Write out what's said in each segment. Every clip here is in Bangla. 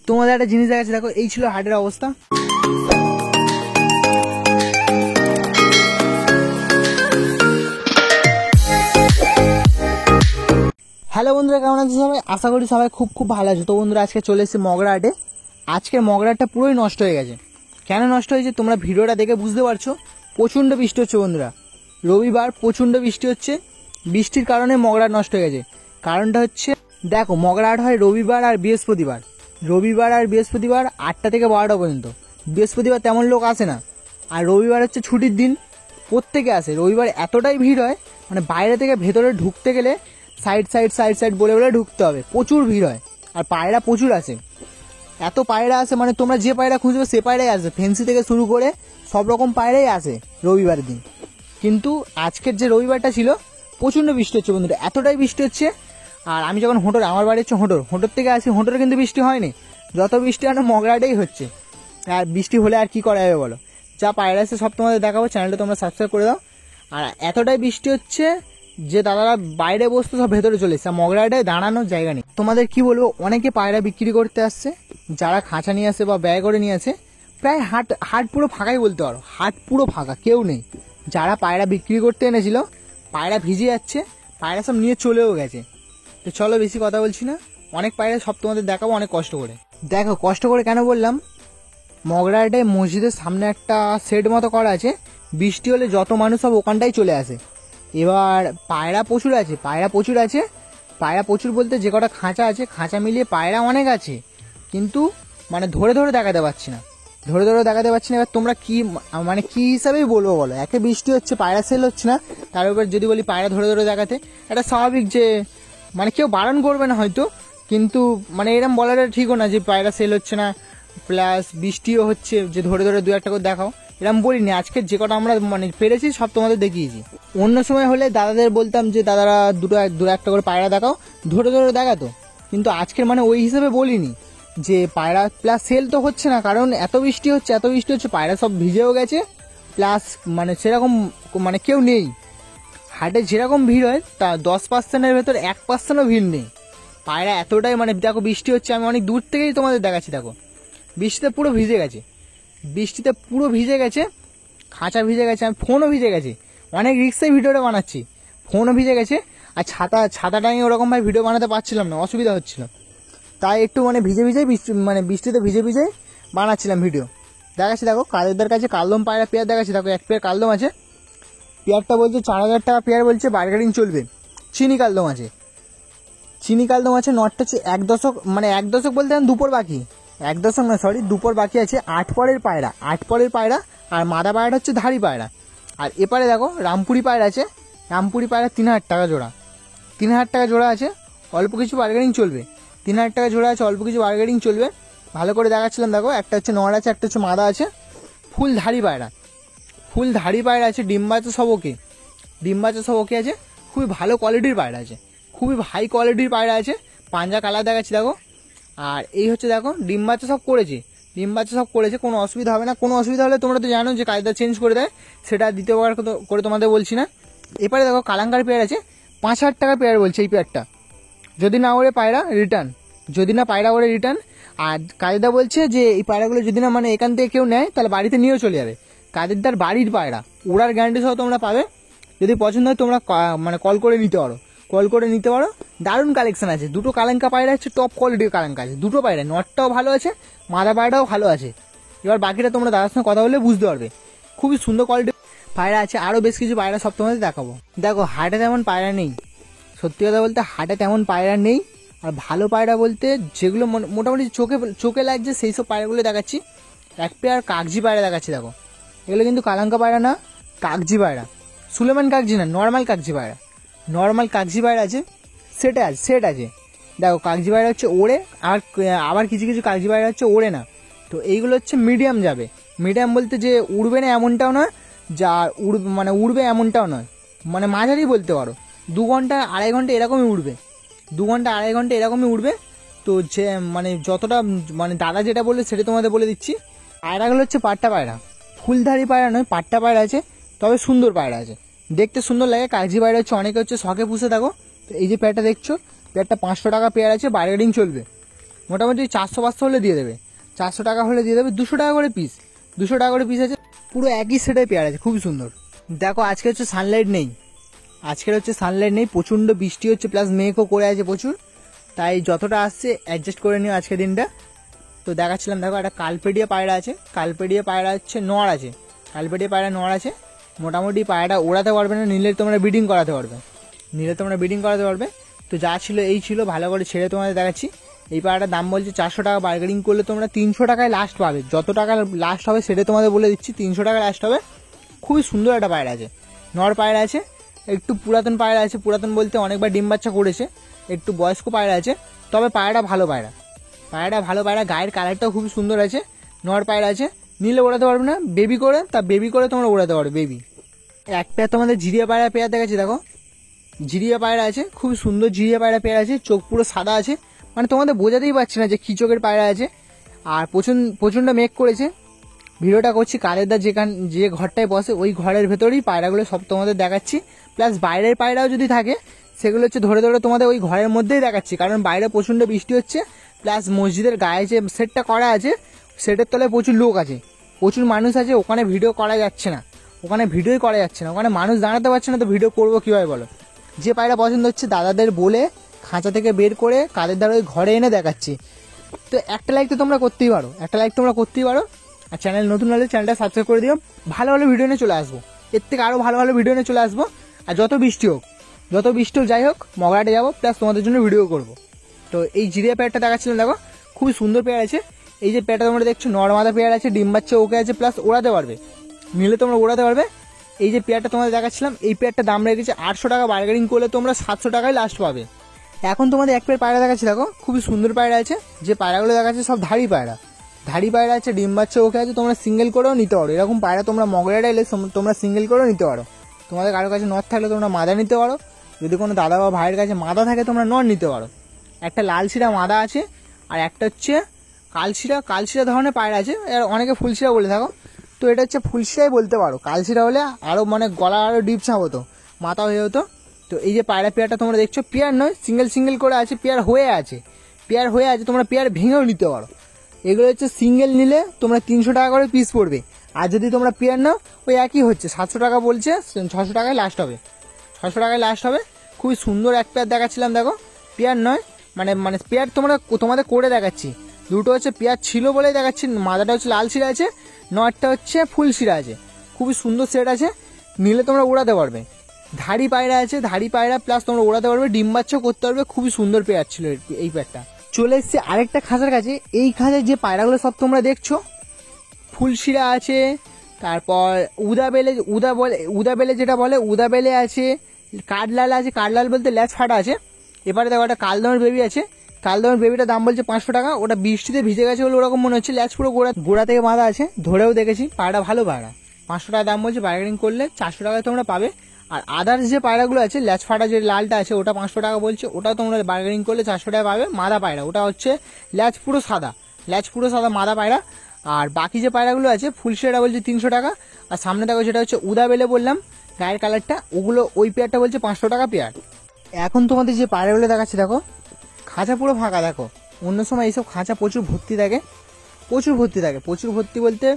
তোমাদের একটা জিনিস দেখাচ্ছি, দেখো এই ছিল হাটের অবস্থা। হ্যালো বন্ধুরা, কেমন আছে সবাই? আশা করি সবাই খুব খুব ভালো আছে। তো বন্ধুরা, আজকে চলে এসেছি মগরা হাটে। আজকের মগরা হাটটা পুরোই নষ্ট হয়ে গেছে। কেন নষ্ট হয়েছে তোমরা ভিডিওটা দেখে বুঝতে পারছো। প্রচণ্ড বৃষ্টি হচ্ছে বন্ধুরা, রবিবার প্রচণ্ড বৃষ্টি হচ্ছে। বৃষ্টির কারণে মগরা হাট নষ্ট হয়ে গেছে। কারণটা হচ্ছে, দেখো মগরা হাট হয় রবিবার আর বৃহস্পতিবার। রবিবার আর বৃহস্পতিবার 8টা থেকে 12টা পর্যন্ত। বৃহস্পতিবার তেমন লোক আসে না, আর রবিবার হচ্ছে ছুটির দিন, প্রত্যেকে আসে। রবিবার এতটাই ভিড় হয়, মানে বাইরে থেকে ভেতরে ঢুকতে গেলে সাইড সাইড বলে বলে ঢুকতে হবে। প্রচুর ভিড় হয়, আর পায়রা প্রচুর আসে। এত পায়রা আসে, মানে তোমরা যে পায়রা খুঁজবে সে পায়রাই আসে। ফেন্সি থেকে শুরু করে সব রকম পায়রাই আসে রবিবার দিন। কিন্তু আজকের যে রবিবারটা ছিল, প্রচণ্ড বৃষ্টি হচ্ছে বন্ধুরা, এতটাই বৃষ্টি হচ্ছে। আর আমি যখন আমার বাড়ি হচ্ছে হোঁটর থেকে আসি, হোঁটরে কিন্তু বৃষ্টি হয়নি। যত বৃষ্টি হয় না মগরাটাই হচ্ছে। আর বৃষ্টি হলে আর কি করা যাবে বলো। যা পায়রা আছে সব তোমাদের দেখাবো, চ্যানেলটা তোমরা সাবস্ক্রাইব করে দাও। আর এতটাই বৃষ্টি হচ্ছে যে দাদারা বাইরে বসতে সব ভেতরে চলে এসছে। মগরাটায় দাঁড়ানোর জায়গা নেই। তোমাদের কি বলবো, অনেকে পায়রা বিক্রি করতে আসছে, যারা খাঁচা নিয়ে আসে বা ব্যয় করে নিয়ে আসে। প্রায় হাট পুরো ফাঁকাই বলতে পারো, হাট পুরো ফাঁকা, কেউ নেই। যারা পায়রা বিক্রি করতে এনেছিল, পায়রা ভিজে যাচ্ছে, পায়রা সব নিয়ে চলেও গেছে। তো চলো বেশি কথা বলছি না, অনেক পায়রা সব তোমাদের দেখাবো অনেক কষ্ট করে। দেখো কষ্ট করে কেন বললাম, মগরা হাটে মসজিদের সামনে একটা শেড মতো করা আছে। বৃষ্টি হলে যত মানুষ সব ওখানটাই চলে আসে। এবার পায়রা প্রচুর আছে, পায়রা প্রচুর বলতে যে কটা খাঁচা আছে, খাঁচা মিলিয়ে পায়রা অনেক আছে। কিন্তু মানে ধরে দেখাতে পারছি না, এবার তোমরা কি মানে কি হিসাবেই বলবো বলো। একে বৃষ্টি হচ্ছে, পায়রা সেল হচ্ছে না, তার উপর যদি বলি পায়রা ধরে দেখাতে, এটা স্বাভাবিক যে মানে কেউ বারণ করবে না হয়তো, কিন্তু মানে এরকম বলাটা ঠিকও না যে পায়রা সেল হচ্ছে না প্লাস বৃষ্টিও হচ্ছে যে ধরে দু একটা করে দেখাও। এরকম বলিনি। আজকে যে কটা আমরা মানে পেরেছি সব তোমাদের দেখিয়েছি। অন্য সময় হলে দাদাদের বলতাম যে দাদারা দু একটা করে পায়রা দেখাও, ধরে দেখাতো। কিন্তু আজকের মানে ওই হিসেবে বলিনি যে পায়রা প্লাস সেল তো হচ্ছে না, কারণ এত বৃষ্টি হচ্ছে পায়রা সব ভিজেও গেছে। প্লাস মানে সেরকম মানে কেউ নেই। হাটে যেরকম ভিড় হয় তা 10%-এর ভেতর 1%-ও ভিড় নেই। পায়রা এতটাই মানে দেখো বৃষ্টি হচ্ছে, আমি অনেক দূর থেকেই তোমাদের দেখাচ্ছি। দেখো বৃষ্টিতে পুরো ভিজে গেছে, খাঁচা ভিজে গেছে, আমি ফোনও ভিজে গেছে। অনেক রিক্সায় ভিডিওটা বানাচ্ছি, ফোনও ভিজে গেছে। আর ছাতাটা আমি ওরকমভাবে ভিডিও বানাতে পারছিলাম না, অসুবিধা হচ্ছিল। তাই একটু মানে বৃষ্টিতে ভিজে বানাচ্ছিলাম ভিডিও। দেখাচ্ছি দেখো কাদেরদের কাছে কালদম পায়রা পেয়ার দেখাচ্ছি। দেখো এক পেয়ার কালদম আছে, পেয়ারটা বলছে 4,000 টাকা পেয়ার, বলছে বার্গেনিং চলবে। চিনি কালদম আছে, নটটা হচ্ছে 1 দশক, মানে 1 দশক বলতে দুপুর বাকি, 1 দশক না সরি, দুপুর বাকি আছে। 8 পরের পায়রা, আর মাদা পায়রাটা হচ্ছে ধাড়ি পায়রা। আর এপারে দেখো রামপুরি পায়রা আছে, রামপুরি পায়রা 3,000 টাকা জোড়া, 3,000 টাকা জোড়া আছে। অল্প কিছু বার্গেনিং চলবে, 3,000 টাকা জোড়া আছে, অল্প কিছু বার্গেনিং চলবে। ভালো করে দেখাচ্ছিলাম। দেখো একটা হচ্ছে নড় আছে, একটা হচ্ছে মাদা আছে। ফুল ধাড়ি পায়রা আছে, ডিম বাচ্চা সব ওকে আছে। খুবই ভালো কোয়ালিটির পায়রা আছে, খুবই হাই কোয়ালিটির পায়রা আছে। পাঞ্জা কালার দেখাচ্ছি দেখো। আর এই হচ্ছে দেখো ডিম বাচ্চা সব করেছে, কোনো অসুবিধা হবে না। কোনো অসুবিধা হলে তোমরা তো জানো যে কায়দা চেঞ্জ করে দেয়, সেটা দ্বিতীয়বার করে তোমাদের বলছি না। এবারে দেখো কালাঙ্কার পেয়ার আছে, 5,000 টাকা পেয়ার বলছে এই পেয়ারটা। যদি না ওরে পায়রা রিটার্ন। আর কায়দা বলছে যে এই পায়রাগুলো যদি না মানে এখান থেকে কেউ নেয় তাহলে বাড়িতে নিয়েও চলে যাবে। কাদেরদার বাড়ির পায়রা, ওড়ার গ্যারান্টি সহ তোমরা পাবে। যদি পছন্দ হয় তোমরা মানে কল করে নিতে পারো। দারুণ কালেকশন আছে। দুটো কালাঙ্কা পায়রা হচ্ছে টপ কোয়ালিটির কালাঙ্কা আছে, দুটো পায়রা, নটটাও ভালো আছে, মাদা পায়রাও ভালো আছে। এবার বাকিটা তোমরা দাদার সঙ্গে কথা বলে বুঝতে পারবে। খুবই সুন্দর কোয়ালিটির পায়রা আছে, আরও বেশ কিছু পায়রা সব তোমাদের দেখাবো। দেখো হাটে তেমন পায়রা নেই, সত্যি কথা বলতে হাটে তেমন পায়রা নেই। আর ভালো পায়রা বলতে যেগুলো মোটামুটি চোখে লাগছে সেই সব পায়রাগুলো দেখাচ্ছি। এক পেয়ার কাগজি পায়রা দেখাচ্ছি। দেখো এগুলো কিন্তু কালাঙ্কা পায়রা না, কাগজি পায়রা, সুলেমান কাগজি না, নর্মাল কাগজি পায়রা আছে। সেট আছে। দেখো কাগজি পায়রা হচ্ছে ওড়ে, আবার কিছু কাগজি পায়রা হচ্ছে ওড়ে না। তো এইগুলো হচ্ছে মিডিয়াম যাবে। মিডিয়াম বলতে যে উড়বে না এমনটাও নয়, যা উড়বে এমনটাও নয়, মানে মাঝারি বলতে পারো। 2 ঘন্টা 2.5 ঘন্টা এরকমই উড়বে। তো যে মানে যতটা মানে দাদা যেটা বললে সেটা তোমাদের বলে দিচ্ছি। পায়রাগুলো হচ্ছে পাট্টা পায়রা, ফুলধারি পায়রা নয়, পাট্টা পায়রা আছে, তবে সুন্দর পায়রা আছে, দেখতে সুন্দর লাগে। কাগজি পায়রা হচ্ছে অনেকে হচ্ছে শখে পুষে থাকো। তো এই যে পেয়ারটা দেখছো, পেয়ারটা 500 টাকা পেয়ার আছে, বার্গেনিং চলবে। মোটামুটি 400-500 হলে দিয়ে দেবে, 400 টাকা হলে দিয়ে দেবে। 200 টাকা করে পিস, 200 টাকা করে পিস আছে, পুরো একই সেটের পেয়ার আছে, খুবই সুন্দর। দেখো আজকে হচ্ছে সানলাইট নেই, আজকের হচ্ছে সানলাইট নেই, প্রচণ্ড বৃষ্টি হচ্ছে, প্লাস মেঘও করে আছে প্রচুর, তাই যতটা আসছে অ্যাডজাস্ট করে নিও আজকের দিনটা। তো দেখাচ্ছিলাম, দেখো একটা কালপেডিয়া পায়রা আছে, কালপেডিয়া পায়রা হচ্ছে নড় আছে, কালপেডিয়া পায়রা নড় আছে। মোটামুটি পায়রাটা ওড়াতে পারবে না, নিলে তোমরা ব্রিডিং করাতে পারবে, নিলে তোমরা ব্রিডিং করাতে পারবে। তো যা ছিল এই ছিল, ভালো করে ছেড়ে তোমাদের দেখাচ্ছি। এই পায়রাটার দাম বলছে 400 টাকা, বার্গেনিং করলে তোমরা 300 টাকায় লাস্ট পাবে, যত টাকা লাস্ট হবে সেটা তোমাদের বলে দিচ্ছি, 300 টাকা লাস্ট হবে। খুবই সুন্দর একটা পায়রা আছে, নড় পায়রা আছে, একটু পুরাতন পায়রা আছে, পুরাতন বলতে অনেকবার ডিম বাচ্চা করেছে, একটু বয়স্ক পায়রা আছে, তবে পায়রাটা ভালো পায়রা, পায়রাটা ভালো পায়রা, গায়ের কালারটাও খুবই সুন্দর আছে, নড় পায়রা আছে, নিলে ওড়াতে পারবে না, বেবি করে, তা বেবি করে তোমরা ওড়াতে পারবে বেবি। এক পেয়ার তোমাদের জিরিয়া পায়রা পেয়ার দেখাচ্ছি, দেখো জিরিয়া পায়রা আছে, খুব সুন্দর জিরিয়া পায়রা পেয়ার আছে, চোখ পুরো সাদা আছে, মানে তোমাদের বোঝাতেই পারছি না যে কী চোখের পায়রা আছে। আর প্রচণ্ড মেঘ করেছে, ভিডিওটা করছি কালেরদা যে ঘরটায় বসে ওই ঘরের ভেতরেই পায়রাগুলো সব তোমাদের দেখাচ্ছি, প্লাস বাইরের পায়রাও যদি থাকে সেগুলো হচ্ছে ধরে ধরে তোমাদের ওই ঘরের মধ্যেই দেখাচ্ছি, কারণ বাইরে প্রচণ্ড বৃষ্টি হচ্ছে, প্লাস মসজিদের গায়ে যে সেটটা করা আছে সেটের তলায় প্রচুর লোক আছে, প্রচুর মানুষ আছে, ওখানে ভিডিও করা যাচ্ছে না, ওখানে ভিডিওই করা যাচ্ছে না, ওখানে মানুষ দাঁড়াতে পারছে না, তো ভিডিও করবো কীভাবে বলো। যে পায়রা পছন্দ হচ্ছে দাদাদের বলে খাঁচা থেকে বের করে কাদের দ্বারা ওই ঘরে এনে দেখাচ্ছি। তো একটা লাইক তো তোমরা করতেই পারো, একটা লাইক তোমরা করতেই পারো, আর চ্যানেল নতুন হলে চ্যানেলটা সাবস্ক্রাইব করে দিও। ভালো ভালো ভিডিও নিয়ে চলে আসবো, এর থেকে আরও ভালো ভালো ভিডিও নিয়ে চলে আসবো। আর যত বৃষ্টি হোক যাই হোক মগরাটে যাবো, প্লাস তোমাদের জন্য ভিডিও করবো। তো এই জিরিয়া পেয়ারটা দেখাচ্ছিলাম, দেখো খুবই সুন্দর পেয়ার আছে। এই যে পেয়ারটা তোমরা দেখছো নর্মাদা পেয়ার আছে, ডিম বাচ্চা ওকে আছে, প্লাস ওড়াতে পারবে, নিলে তোমরা ওড়াতে পারবে। এই যে পেয়ারটা তোমাদের দেখাচ্ছিলাম, এই পেয়ারটা দাম রেখেছে 800 টাকা, বার্গেনিং করলে তোমরা 700 টাকায় লাস্ট পাবে। এখন তোমাদের এক পেয়ার পায়রা দেখাচ্ছি, দেখো খুবই সুন্দর পায়রা আছে, যে পায়রাগুলো দেখাচ্ছে সব ধাড়ি পায়রা, ধাড়ি পায়রা আছে, ডিম বাচ্চা ওকে আছে, তোমরা সিঙ্গেল করেও নিতে পারো, এরকম পায়রা তোমরা মগরাটা এলে তোমরা সিঙ্গেল করেও নিতে পারো। তোমাদের কারোর কাছে নর থাকলে তোমরা মাদা নিতে পারো, যদি কোনো দাদা বা ভাইয়ের কাছে মাদা থাকে তোমরা নর নিতে পারো। একটা লাল শিরা মাদা আছে, আর একটা হচ্ছে কালশিরা ধরনের পায়রা আছে, আর অনেকে ফুলশিরা বলে থাকো, তো এটা হচ্ছে ফুলশিরাই বলতে পারো, কালশিরা হলে আরও মানে গলা আরও ডিপসা হতো, মাথা হয়ে হতো। তো এই যে পায়রা পেয়ারটা তোমরা দেখছো, পেয়ার নয় সিঙ্গেল করে আছে, পেয়ার হয়ে আছে, তোমরা পেয়ার ভেঙেও নিতে পারো। এগুলো হচ্ছে সিঙ্গেল নিলে তোমরা 300 টাকা করে পিস পড়বে, আর যদি তোমরা পেয়ার নাও ওই একই হচ্ছে, 700 টাকা বলছে, 600 টাকায় লাস্ট হবে, 600 টাকায় লাস্ট হবে। খুবই সুন্দর এক পেয়ার দেখাচ্ছিলাম, দেখো পেয়ার নয়, মানে পেয়ার তোমাদের করে দেখাচ্ছি, দুটো হচ্ছে পেয়ার ছিল বলেই দেখাচ্ছি। মাদাটা হচ্ছে লাল শিরা আছে, নটটা হচ্ছে ফুল শিরা আছে, খুবই সুন্দর সেট আছে, নিলে তোমরা উড়াতে পারবে। ধাড়ি পায়রা আছে, ধাড়ি পায়রা প্লাস তোমরা ওড়াতে পারবে, ডিম বাচ্চা করতে পারবে, খুবই সুন্দর পেয়ার ছিল এই পেয়ারটা। চলে এসছে আরেকটা খাঁচার কাছে, এই খাঁচায় যে পায়রাগুলো সব তোমরা দেখছো, ফুলশিরা আছে, তারপর উদাবেলে যেটা বলে উদাবেলে আছে, কাঠলাল আছে, কাঠলাল বলতে ল্যাচ ফাটা আছে। এবারে দেখো একটা কালদমের বেবি আছে, কালদমের বেবিটার দাম বলছে 500 টাকা, ওটা বৃষ্টিতে ভিজে গেছে বলে ওরকম মনে হচ্ছে, ল্যাচ পুরো গোড়া থেকে বাঁধা আছে, ধরেও দেখেছি, পায়রা ভালো পায়রা, 500 টাকা দাম বলছে, বার্গেনিং করলে 400 টাকায় তোমরা পাবে। আর আদার্স যে পায়রাগুলো আছে, ল্যাচ ফাটা যে লালটা আছে ওটা 500 টাকা বলছে, ওটাও তোমরা বার্গেনিং করলে 400 টাকা পাবে। মাদা পায়রা, ওটা হচ্ছে ল্যাচ পুরো সাদা মাদা পায়রা। আর বাকি যে পায়রাগুলো আছে ফুলশিরাটা বলছে 300 টাকা, আর সামনে দেখো যেটা হচ্ছে উদাবেলে বললাম গায়ের কালারটা, ওগুলো ওই পেয়ারটা বলছে 500 টাকা পেয়ার। এখন তোমাদের যে পায়রাগুলো দেখাচ্ছে, দেখো খাঁচা পুরো ফাঁকা, দেখো অন্য সময় এইসব খাঁচা প্রচুর ভর্তি থাকে, প্রচুর ভর্তি বলতে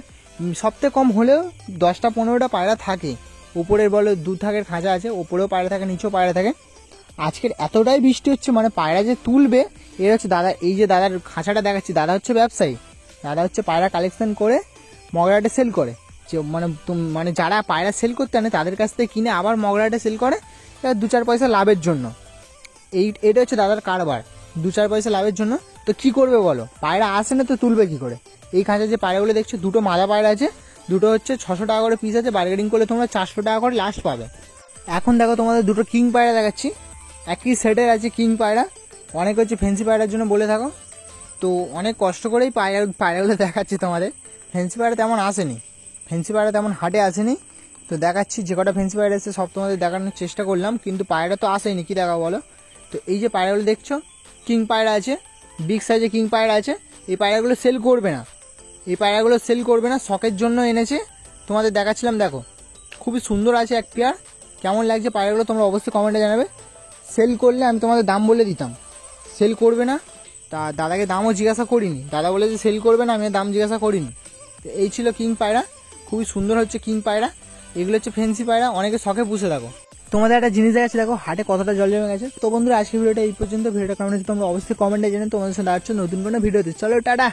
সবথেকে কম হলেও 10-15টা পায়রা থাকে, উপরের বলো 2 থাকের খাঁচা আছে, উপরেও পায়রা থাকে, নিচেও পায়রা থাকে। আজকের এতটাই বৃষ্টি হচ্ছে, মানে পায়রা যে তুলবে, এর হচ্ছে দাদা, এই যে দাদার খাঁচাটা দেখাচ্ছি, দাদা হচ্ছে ব্যবসায়ী, দাদা হচ্ছে পায়রা কালেকশন করে মগরাটে সেল করে, যে মানে যারা পায়রা সেল করতে আনে তাদের কাছ থেকে কিনে আবার মগরাটে সেল করে 2-4 পয়সা লাভের জন্য। এটা হচ্ছে দাদার কারবার, 2-4 পয়সা লাভের জন্য। তো কি করবে বলো, পায়রা আসে না তো তুলবে কি করে। এই খাঁচা যে পায়রাগুলো দেখছো, দুটো মাদা পায়রা আছে, দুটো হচ্ছে 600 টাকা করে পিস আছে, বার্গেনিং করলে তোমরা 400 টাকা করে লাস্ট পাবে। এখন দেখো তোমাদের দুটো কিং পায়রা দেখাচ্ছি, একই সেটের আছে কিং পায়রা, অনেক হচ্ছে ফেন্সি পায়রার জন্য বলে থাকো, তো অনেক কষ্ট করেই পায়রাগুলো দেখাচ্ছি তোমাদের। ফেন্সি পায়রা তেমন আসেনি, ফেন্সি পায়রা তেমন হাটে আসেনি, তো দেখাচ্ছি যে কটা ফেন্সি পায়রা এসে সব তোমাদের দেখানোর চেষ্টা করলাম, কিন্তু পায়রা তো আসেনি, কি দেখা বলো। তো এই যে পায়রাগুলো দেখছো, কিং পায়রা আছে, বিগ সাইজে কিং পায়রা আছে, এই পায়রাগুলো সেল করবে না, শখের জন্য এনেছে, তোমাদের দেখাচ্ছিলাম, দেখো খুবই সুন্দর আছে এক পেয়ার। কেমন লাগছে পায়রাগুলো তোমরা অবশ্যই কমেন্টে জানাবে। সেল করলে আমি তোমাদের দাম বলে দিতাম, সেল করবে না, তা দাদাকে দামও জিজ্ঞাসা করিনি, দাদা বলে যে সেল করবে না, আমি দাম জিজ্ঞাসা করিনি। তো এই ছিল কিং পায়রা, খুবই সুন্দর হচ্ছে কিং পায়রা। এগুলো হচ্ছে ফেন্সি পায়রা, অনেকে শখে পুষে থাকো। তোমাদের একটা জিনিস দেখাচ্ছে, দেখো হাটে কতটা জল জমে গেছে। তো বন্ধুরা আজকের ভিডিওটা এই পর্যন্ত। ভিডিওটা কেমন হচ্ছে তোমরা অবশ্যই কমেন্টে জানাও। তোমাদের সাথে আসছো নতুন কোনো ভিডিওতে। চলো টাটা।